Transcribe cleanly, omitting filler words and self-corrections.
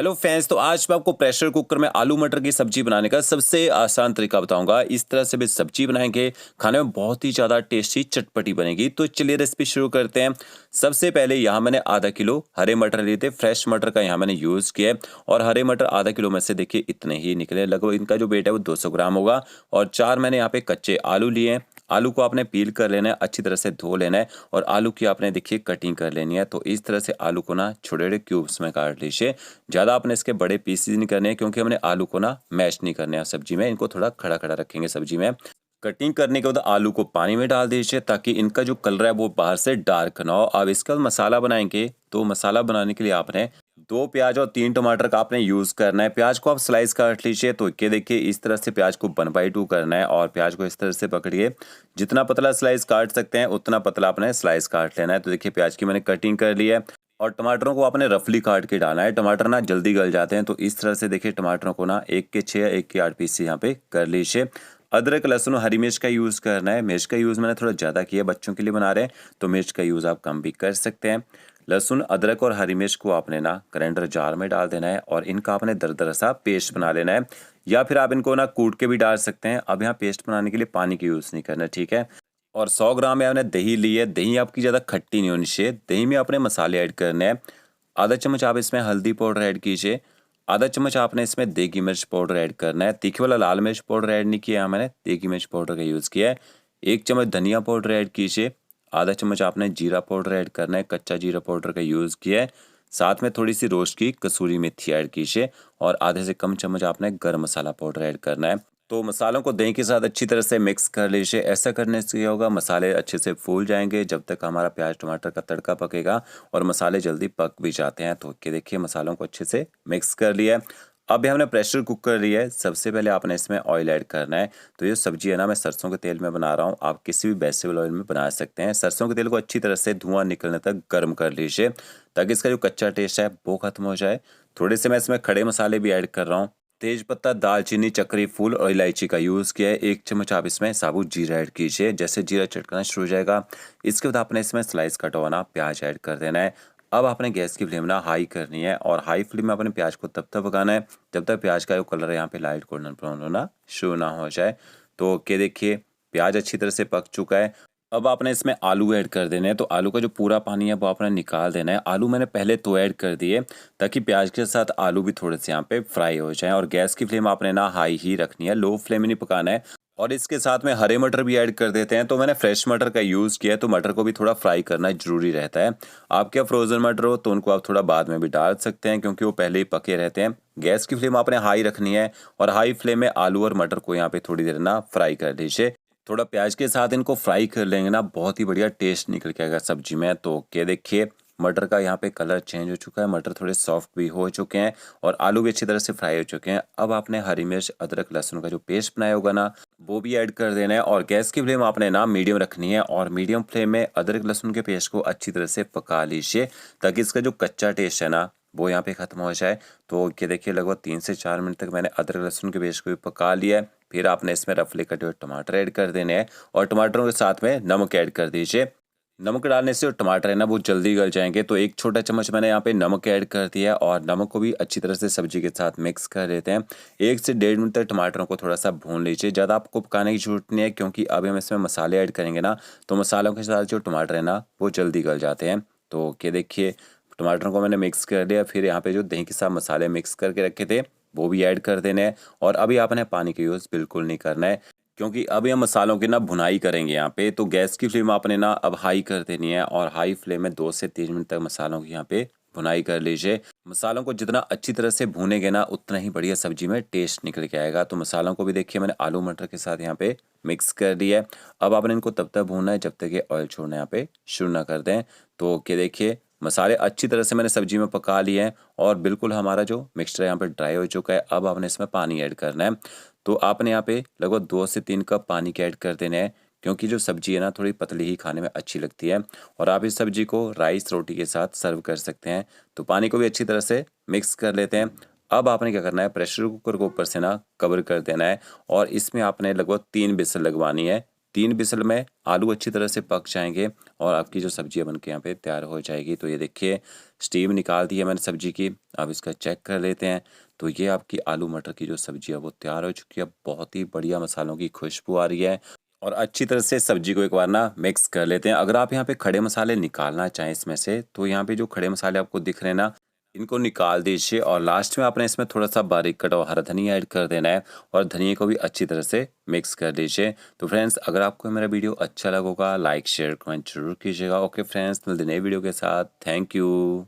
Hello friends, तो आज मैं आपको प्रेशर कुकर में आलू मटर की सब्जी बनाने का सबसे आसान तरीका बताऊंगा। इस तरह से भी सब्जी बनाएंगे, खाने में बहुत ही ज़्यादा टेस्टी चटपटी बनेगी। तो चलिए रेसिपी शुरू करते हैं। सबसे पहले यहाँ मैंने आधा किलो हरे मटर लिए थे। फ्रेश मटर का यहाँ मैंने यूज़ किया है और हरे मटर आधा किलो में से देखिए इतने ही निकले। लगभग इनका जो वेट है वो 200 ग्राम होगा। और 4 मैंने यहाँ पे कच्चे आलू लिए हैं। आलू को आपने पील कर लेना है, अच्छी तरह से धो लेना है और आलू की आपने देखिए कटिंग कर लेनी है। तो इस तरह से आलू को ना छोटे छोटे क्यूब्स में काट लीजिए। ज़्यादा आपने इसके बड़े पीसेज नहीं करने हैं क्योंकि हमने आलू को ना मैश नहीं करने हैं सब्जी में, इनको थोड़ा खड़ा खड़ा रखेंगे सब्जी में। कटिंग करने के बाद आलू को पानी में डाल दीजिए ताकि इनका जो कलर है वो बाहर से डार्क ना हो। अब इसका मसाला बनाएंगे, तो मसाला बनाने के लिए आपने 2 प्याज और 3 टमाटर का आपने यूज़ करना है। प्याज को आप स्लाइस काट लीजिए। तो ये देखिए इस तरह से प्याज को 1/2 करना है और प्याज को इस तरह से पकड़िए। जितना पतला स्लाइस काट सकते हैं उतना पतला आपने स्लाइस काट लेना है। तो देखिए प्याज की मैंने कटिंग कर ली है और टमाटरों को आपने रफली काट के डालना है। टमाटर ना जल्दी गल जाते हैं, तो इस तरह से देखिए टमाटरों को ना 1 के 6 या 1 के 8 पीस यहाँ पे कर लीजिए। अदरक लहसुन हरी मिर्च का यूज़ करना है। मिर्च का यूज़ मैंने थोड़ा ज़्यादा किया, बच्चों के लिए बना रहे हैं तो मिर्च का यूज़ आप कम भी कर सकते हैं। लहसुन अदरक और हरी मिर्च को आपने ना ग्राइंडर जार में डाल देना है और इनका आपने दरदरा सा पेस्ट बना लेना है, या फिर आप इनको ना कूट के भी डाल सकते हैं। अब यहाँ पेस्ट बनाने के लिए पानी की यूज़ नहीं करना, ठीक है। और 100 ग्राम आपने दही ली है। दही आपकी ज़्यादा खट्टी नहीं होनी चाहिए। दही में आपने मसाले ऐड करने हैं। आधा चम्मच आप इसमें हल्दी पाउडर ऐड कीजिए। आधा चम्मच आपने इसमें देगी मिर्च पाउडर ऐड करना है। तीखी वाला लाल मिर्च पाउडर ऐड नहीं किया, मैंने देगी मिर्च पाउडर का यूज़ किया है। 1 चम्मच धनिया पाउडर ऐड कीजिए। आधा चम्मच आपने जीरा पाउडर ऐड करना है, कच्चा जीरा पाउडर का यूज़ किया है। साथ में थोड़ी सी रोस्ट की कसूरी मेथी ऐड कीजिए और आधे से कम चम्मच आपने गरम मसाला पाउडर ऐड करना है। तो मसालों को दही के साथ अच्छी तरह से मिक्स कर लीजिए। ऐसा करने से क्या होगा, मसाले अच्छे से फूल जाएंगे जब तक हमारा प्याज टमाटर का तड़का पकेगा और मसाले जल्दी पक भी जाते हैं। तो ये देखिए मसालों को अच्छे से मिक्स कर लिया है। अब हमने प्रेशर कुकर लिया है। सबसे पहले आपने इसमें ऑयल ऐड करना है। तो ये सब्जी है ना, मैं सरसों के तेल में बना रहा हूँ, आप किसी भी वेजिटेबल ऑयल में बना सकते हैं। सरसों के तेल को अच्छी तरह से धुआं निकलने तक गर्म कर लीजिए ताकि इसका जो कच्चा टेस्ट है वो खत्म हो जाए। थोड़े से मैं इसमें खड़े मसाले भी ऐड कर रहा हूँ। तेज पत्ता, दालचीनी, चक्री फूल और इलायची का यूज़ किया है। 1 चम्मच आप इसमें साबुत जीरा ऐड कीजिए। जैसे जीरा चटकना शुरू हो जाएगा, इसके बाद आपने इसमें स्लाइस कटा हुआ ना प्याज ऐड कर देना है। अब आपने गैस की फ्लेम ना हाई करनी है और हाई फ्लेम में अपने प्याज को तब तक पकाना है जब तक प्याज का जो कलर है यहाँ पे लाइट गोल्डन ब्राउन होना शुरू ना हो जाए। तो के देखिए प्याज अच्छी तरह से पक चुका है। अब आपने इसमें आलू ऐड कर देने हैं। तो आलू का जो पूरा पानी है वो आपने निकाल देना है। आलू मैंने पहले तो ऐड कर दिए ताकि प्याज के साथ आलू भी थोड़े से यहाँ पे फ्राई हो जाएं। और गैस की फ्लेम आपने ना हाई ही रखनी है, लो फ्लेम में नहीं पकाना है। और इसके साथ में हरे मटर भी ऐड कर देते हैं। तो मैंने फ्रेश मटर का यूज़ किया है, तो मटर को भी थोड़ा फ्राई करना ज़रूरी रहता है। आपके यहाँ फ्रोज़न मटर हो तो उनको आप थोड़ा बाद में भी डाल सकते हैं क्योंकि वो पहले ही पके रहते हैं। गैस की फ्लेम आपने हाई रखनी है और हाई फ्लेम में आलू और मटर को यहाँ पे थोड़ी देर ना फ्राई कर लीजिए। थोड़ा प्याज के साथ इनको फ्राई कर लेंगे ना, बहुत ही बढ़िया टेस्ट निकल के आएगा सब्जी में। तो क्या देखिए मटर का यहाँ पे कलर चेंज हो चुका है, मटर थोड़े सॉफ्ट भी हो चुके हैं और आलू भी अच्छी तरह से फ्राई हो चुके हैं। अब आपने हरी मिर्च अदरक लहसुन का जो पेस्ट बनाया होगा ना वो भी ऐड कर देना है और गैस की फ्लेम आपने ना मीडियम रखनी है और मीडियम फ्लेम में अदरक लहसुन के पेस्ट को अच्छी तरह से पका लीजिए ताकि इसका जो कच्चा टेस्ट है ना वो यहाँ पे ख़त्म हो जाए। तो ये देखिए लगभग 3 से 4 मिनट तक मैंने अदरक लहसुन के पेस्ट को भी पका लिया है। फिर आपने इसमें रफली कटे हुए टमाटर ऐड कर देने हैं और टमाटरों के साथ में नमक ऐड कर दीजिए। नमक डालने से जो टमाटर है ना वो जल्दी गल जाएंगे। तो 1 छोटा चम्मच मैंने यहाँ पे नमक ऐड कर दिया और नमक को भी अच्छी तरह से सब्जी के साथ मिक्स कर देते हैं। 1 से 1.5 मिनट तक टमाटरों को थोड़ा सा भून लीजिए। ज़्यादा आपको पकाने की जरूरत नहीं है क्योंकि अभी हम इसमें मसाले ऐड करेंगे ना, तो मसालों के साथ जो टमाटर है ना वो जल्दी गल जाते हैं। तो ये देखिए टमाटरों को मैंने मिक्स कर लिया। फिर यहाँ पे जो दही के साथ मसाले मिक्स करके रखे थे वो भी ऐड कर देने हैं और अभी आपने पानी का यूज़ बिल्कुल नहीं करना है क्योंकि अभी हम मसालों की ना भुनाई करेंगे यहाँ पे। तो गैस की फ्लेम आपने ना अब हाई कर देनी है और हाई फ्लेम में 2 से 3 मिनट तक मसालों की यहाँ पे भुनाई कर लीजिए। मसालों को जितना अच्छी तरह से भूनेंगे ना उतना ही बढ़िया सब्जी में टेस्ट निकल के आएगा। तो मसालों को भी देखिए मैंने आलू मटर के साथ यहाँ पे मिक्स कर दिया है। अब आपने इनको तब तक भूनना है जब तक ये ऑयल छोड़ना यहाँ पे शुरू ना कर दें। तो क्या देखिए मसाले अच्छी तरह से मैंने सब्जी में पका लिए हैं और बिल्कुल हमारा जो मिक्सचर यहाँ पे ड्राई हो चुका है। अब आपने इसमें पानी ऐड करना है। तो आपने यहाँ पे लगभग 2 से 3 कप पानी के ऐड कर देने हैं क्योंकि जो सब्जी है ना थोड़ी पतली ही खाने में अच्छी लगती है और आप इस सब्जी को राइस रोटी के साथ सर्व कर सकते हैं। तो पानी को भी अच्छी तरह से मिक्स कर लेते हैं। अब आपने क्या करना है, प्रेशर कुकर को ऊपर से ना कवर कर देना है और इसमें आपने लगभग 3 विसल लगवानी है। 3 विसल में आलू अच्छी तरह से पक जाएंगे और आपकी जो सब्जी बन के यहाँ पे तैयार हो जाएगी। तो ये देखिए स्टीम निकाल दी है मैंने सब्जी की। अब इसका चेक कर लेते हैं। तो ये आपकी आलू मटर की जो सब्जी है वो तैयार हो चुकी है। बहुत ही बढ़िया मसालों की खुशबू आ रही है और अच्छी तरह से सब्जी को एक बार ना मिक्स कर लेते हैं। अगर आप यहाँ पे खड़े मसाले निकालना चाहें इसमें से, तो यहाँ पे जो खड़े मसाले आपको दिख रहे हैं ना, इनको निकाल दीजिए और लास्ट में आपने इसमें थोड़ा-सा बारीक कटा हुआ हरा धनिया ऐड कर देना है और धनिये को भी अच्छी तरह से मिक्स कर लीजिए। तो फ्रेंड्स, अगर आपको मेरा वीडियो अच्छा लगा होगा, लाइक, शेयर, कमेंट ज़रूर कीजिएगा। ओके फ्रेंड्स, मिलते हैं नई वीडियो के साथ। Thank you.